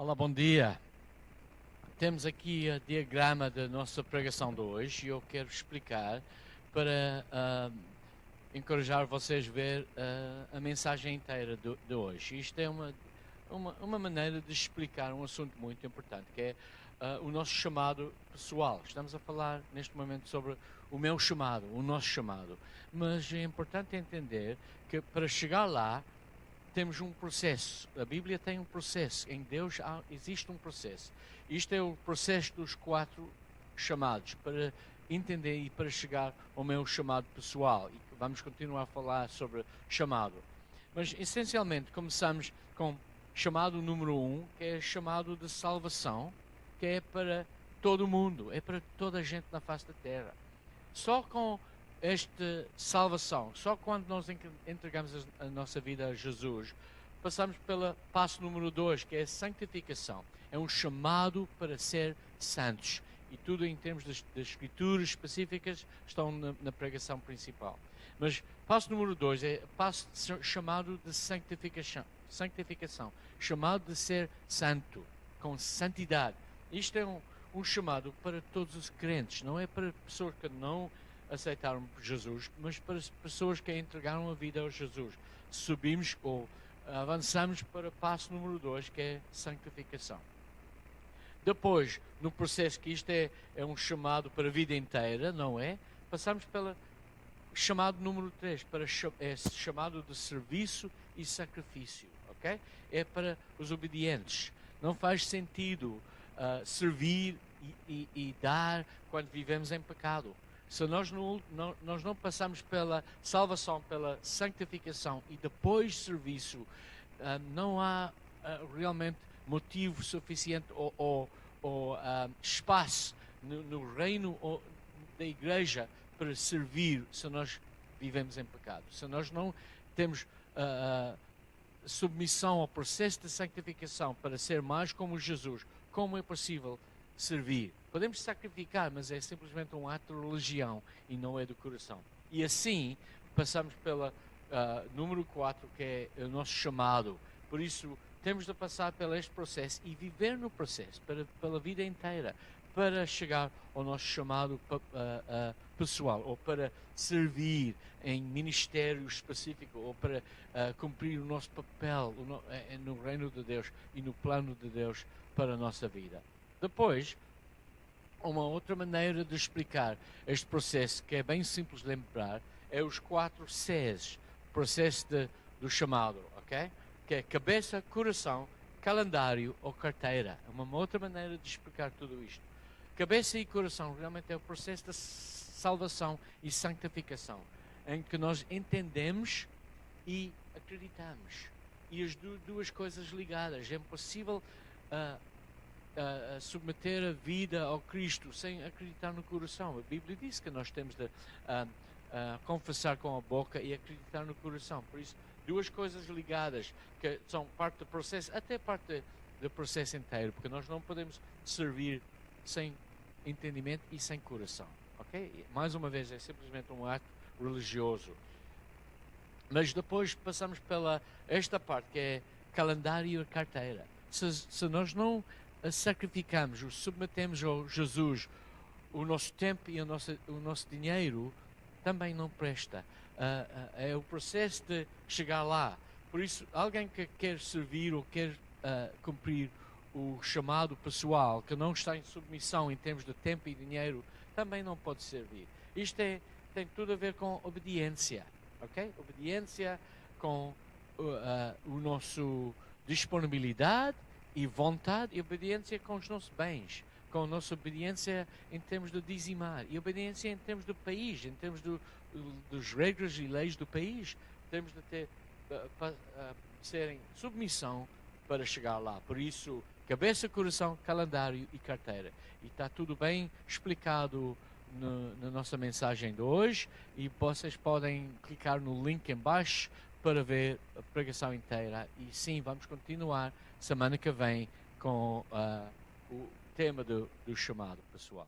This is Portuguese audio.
Olá, bom dia. Temos aqui o diagrama da nossa pregação de hoje e eu quero explicar para encorajar vocês a ver a mensagem inteira de hoje. Isto é uma maneira de explicar um assunto muito importante, que é o nosso chamado pessoal. Estamos a falar neste momento sobre o meu chamado, o nosso chamado. Mas é importante entender que para chegar lá, temos um processo. A Bíblia tem um processo. Em Deus existe um processo. Isto é o processo dos 4 chamados para entender e para chegar ao meu chamado pessoal. E vamos continuar a falar sobre chamado. Mas, essencialmente, começamos com chamado número 1, que é chamado de salvação, que é para todo o mundo, é para toda a gente na face da terra. Só com esta salvação, só quando nós entregamos a nossa vida a Jesus, passamos pelo passo número 2, que é a santificação. É um chamado para ser santos. E tudo em termos das escrituras específicas estão na pregação principal. Mas passo número 2 é passo chamado de santificação. Chamado de ser santo, com santidade. Isto é um chamado para todos os crentes, não é para pessoas que não aceitaram Jesus, mas para as pessoas que entregaram a vida a Jesus. Subimos ou avançamos para o passo número 2, que é santificação. Depois, no processo que isto é um chamado para a vida inteira, não é? Passamos pelo chamado número 3, é chamado de serviço e sacrifício, ok? É para os obedientes. Não faz sentido servir e dar quando vivemos em pecado. Se nós não passamos pela salvação, pela santificação e depois serviço, não há realmente motivo suficiente ou espaço no reino da igreja para servir se nós vivemos em pecado. Se nós não temos submissão ao processo de santificação para ser mais como Jesus, como é possível servir? Podemos sacrificar, mas é simplesmente um ato de religião e não é do coração. E assim passamos pela número 4, que é o nosso chamado. Por isso temos de passar por este processo e viver no processo pela vida inteira, para chegar ao nosso chamado pessoal, ou para servir em ministério específico, ou para cumprir o nosso papel no reino de Deus e no plano de Deus para a nossa vida. Depois, uma outra maneira de explicar este processo, que é bem simples de lembrar, é os 4 Cs, processo do chamado, ok? Que é cabeça, coração, calendário ou carteira. É uma outra maneira de explicar tudo isto. Cabeça e coração realmente é o processo de salvação e santificação, em que nós entendemos e acreditamos. E as duas coisas ligadas. É impossível submeter a vida ao Cristo sem acreditar no coração. A Bíblia diz que nós temos de confessar com a boca e acreditar no coração. Por isso, duas coisas ligadas que são parte do processo, até parte do processo inteiro, porque nós não podemos servir sem entendimento e sem coração, ok? Mais uma vez, é simplesmente um ato religioso. Mas depois passamos pela esta parte, que é calendário e carteira. Se nós não sacrificamos, ou submetemos ao Jesus o nosso tempo e o nosso dinheiro, também não presta. É o processo de chegar lá. Por isso, alguém que quer servir ou quer cumprir o chamado pessoal, que não está em submissão em termos de tempo e dinheiro, também não pode servir. Isto tem tudo a ver com obediência, ok? Obediência com o nosso disponibilidade e vontade, e obediência com os nossos bens, com a nossa obediência em termos de dizimar, e obediência em termos do país, em termos das regras e leis do país. Temos de serem submissão para chegar lá. Por isso, cabeça, coração, calendário e carteira. E está tudo bem explicado na nossa mensagem de hoje, e vocês podem clicar no link em baixo para ver a pregação inteira. E sim, vamos continuar semana que vem com o tema do chamado pessoal.